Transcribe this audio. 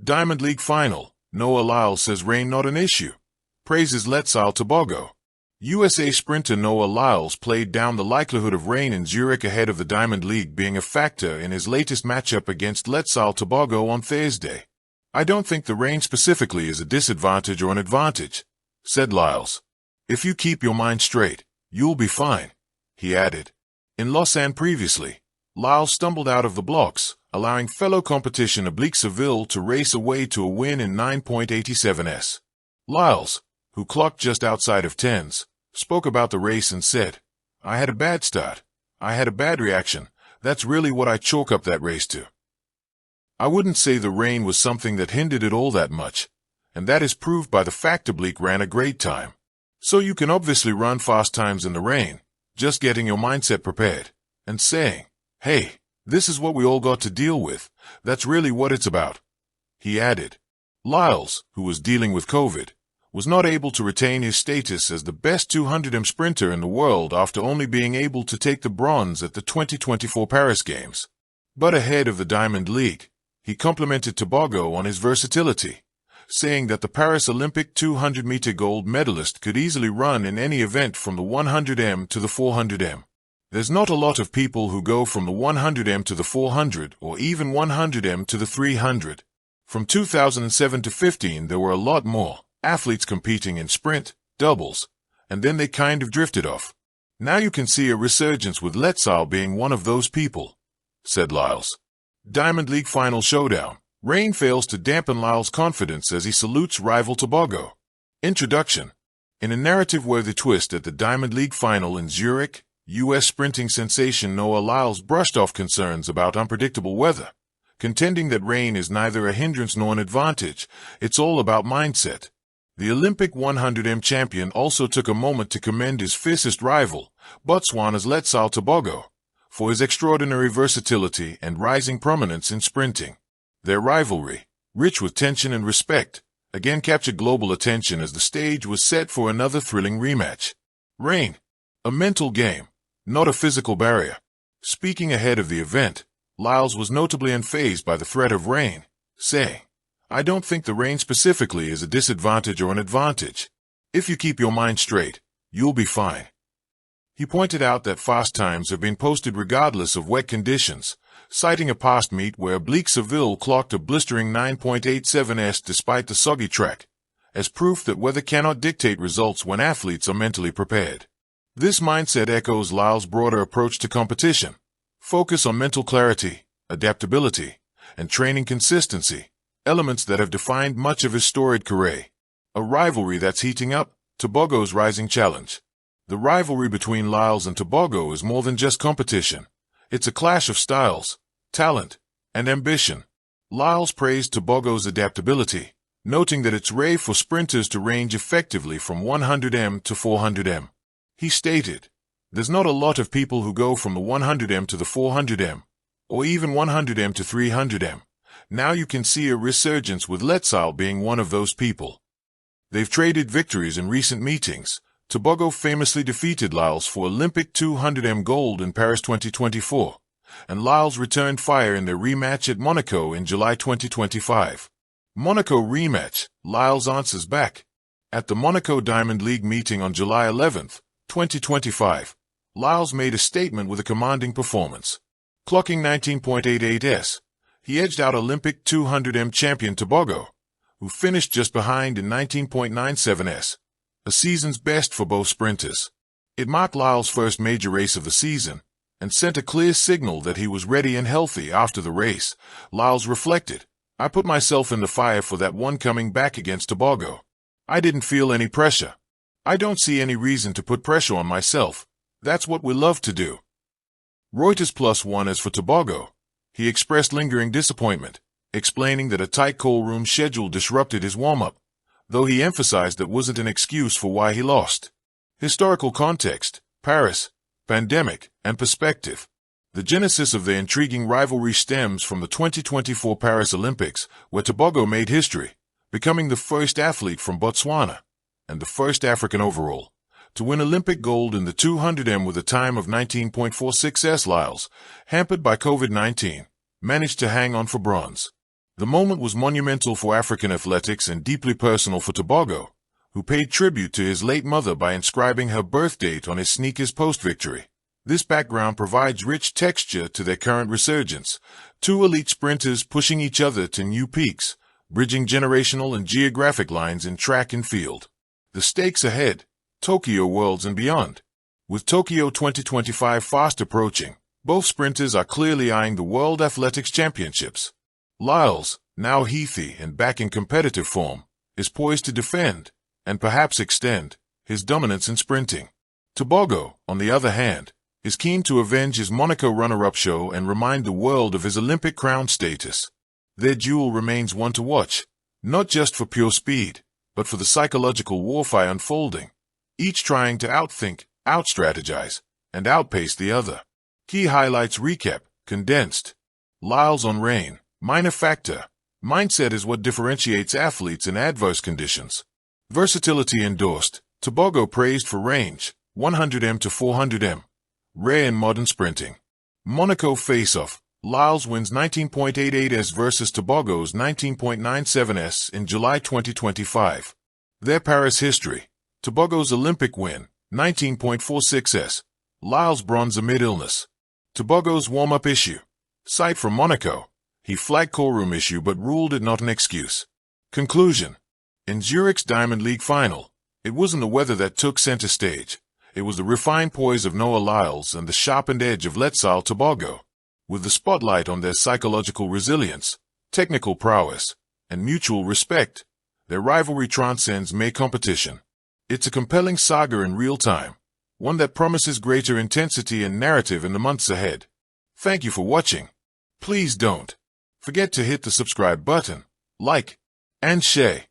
Diamond League Final, Noah Lyles says rain not an issue. Praises Letsile Tebogo. USA sprinter Noah Lyles played down the likelihood of rain in Zurich ahead of the Diamond League being a factor in his latest matchup against Letsile Tebogo on Thursday. "I don't think the rain specifically is a disadvantage or an advantage," said Lyles. "If you keep your mind straight, you'll be fine," he added. In Lausanne previously, Lyles stumbled out of the blocks, allowing fellow competition Letsile to race away to a win in 9.87s. Lyles, who clocked just outside of 10s, spoke about the race and said, "I had a bad start. I had a bad reaction. That's really what I chalk up that race to. I wouldn't say the rain was something that hindered it all that much, and that is proved by the fact Tebogo ran a great time. So you can obviously run fast times in the rain, just getting your mindset prepared, and saying, hey, this is what we all got to deal with. That's really what it's about," he added. Lyles, who was dealing with COVID, was not able to retain his status as the best 200m sprinter in the world after only being able to take the bronze at the 2024 Paris Games. But ahead of the Diamond League, he complimented Tebogo on his versatility, saying that the Paris Olympic 200-meter gold medalist could easily run in any event from the 100m to the 400m. "There's not a lot of people who go from the 100m to the 400 or even 100m to the 300. From 2007 to 15 there were a lot more athletes competing in sprint, doubles, and then they kind of drifted off. Now you can see a resurgence with Letsile being one of those people," said Lyles. Diamond League Final Showdown. Rain fails to dampen Lyles' confidence as he salutes rival Tebogo. Introduction. In a narrative-worthy twist at the Diamond League Final in Zurich, U.S. sprinting sensation Noah Lyles brushed off concerns about unpredictable weather, contending that rain is neither a hindrance nor an advantage. It's all about mindset. The Olympic 100m champion also took a moment to commend his fiercest rival, Botswana's Letsile Tebogo, for his extraordinary versatility and rising prominence in sprinting. Their rivalry, rich with tension and respect, again captured global attention as the stage was set for another thrilling rematch. Rain. A mental game, not a physical barrier. Speaking ahead of the event, Lyles was notably unfazed by the threat of rain, saying, "I don't think the rain specifically is a disadvantage or an advantage. If you keep your mind straight, you'll be fine." He pointed out that fast times have been posted regardless of wet conditions, citing a past meet where Letsile clocked a blistering 9.87s despite the soggy track, as proof that weather cannot dictate results when athletes are mentally prepared. This mindset echoes Lyles' broader approach to competition: focus on mental clarity, adaptability, and training consistency, elements that have defined much of his storied career. A rivalry that's heating up, Tebogo's rising challenge. The rivalry between Lyles and Tebogo is more than just competition. It's a clash of styles, talent, and ambition. Lyles praised Tebogo's adaptability, noting that it's rare for sprinters to range effectively from 100m to 400m. He stated, "There's not a lot of people who go from the 100m to the 400m, or even 100m to 300m. Now you can see a resurgence with Letsile being one of those people." They've traded victories in recent meetings. Tebogo famously defeated Lyles for Olympic 200m gold in Paris 2024, and Lyles returned fire in their rematch at Monaco in July 2025. Monaco rematch, Lyles answers back. At the Monaco Diamond League meeting on July 11, 2025, Lyles made a statement with a commanding performance. Clocking 19.88s, he edged out Olympic 200m champion Tebogo, who finished just behind in 19.97s. A season's best for both sprinters. It marked Lyles' first major race of the season, and sent a clear signal that he was ready and healthy after the race. Lyles reflected, "I put myself in the fire for that one coming back against Tebogo. I didn't feel any pressure. I don't see any reason to put pressure on myself. That's what we love to do." Reuters +1 as for Tebogo. He expressed lingering disappointment, explaining that a tight call room schedule disrupted his warm-up, though he emphasized that wasn't an excuse for why he lost. Historical context, Paris, pandemic, and perspective. The genesis of the intriguing rivalry stems from the 2024 Paris Olympics, where Tebogo made history, becoming the first athlete from Botswana, and the first African overall, to win Olympic gold in the 200m with a time of 19.46s. Lyles, hampered by COVID-19, managed to hang on for bronze. The moment was monumental for African athletics and deeply personal for Tebogo, who paid tribute to his late mother by inscribing her birth date on his sneakers post-victory. This background provides rich texture to their current resurgence, two elite sprinters pushing each other to new peaks, bridging generational and geographic lines in track and field. The stakes ahead, Tokyo Worlds and beyond. With Tokyo 2025 fast approaching, both sprinters are clearly eyeing the World Athletics Championships. Lyles, now healthy and back in competitive form, is poised to defend, and perhaps extend, his dominance in sprinting. Tebogo, on the other hand, is keen to avenge his Monaco runner-up show and remind the world of his Olympic crown status. Their duel remains one to watch, not just for pure speed, but for the psychological warfare unfolding, each trying to outthink, outstrategize, and outpace the other. Key highlights recap, condensed. Lyles on rain, minor factor. Mindset is what differentiates athletes in adverse conditions. Versatility endorsed. Tebogo praised for range, 100m to 400m. Rare in modern sprinting. Monaco face-off. Lyles wins 19.88s versus Tebogo's 19.97s in July 2025. Their Paris history. Tebogo's Olympic win, 19.46s. Lyles bronze amid illness. Tebogo's warm-up issue. Sight from Monaco. He flagged courtroom issue but ruled it not an excuse. Conclusion. In Zurich's Diamond League final, it wasn't the weather that took center stage. It was the refined poise of Noah Lyles and the sharpened edge of Letsile Tebogo. With the spotlight on their psychological resilience, technical prowess, and mutual respect, their rivalry transcends mere competition. It's a compelling saga in real time, one that promises greater intensity and narrative in the months ahead. Thank you for watching. Please don't forget to hit the subscribe button, like, and share.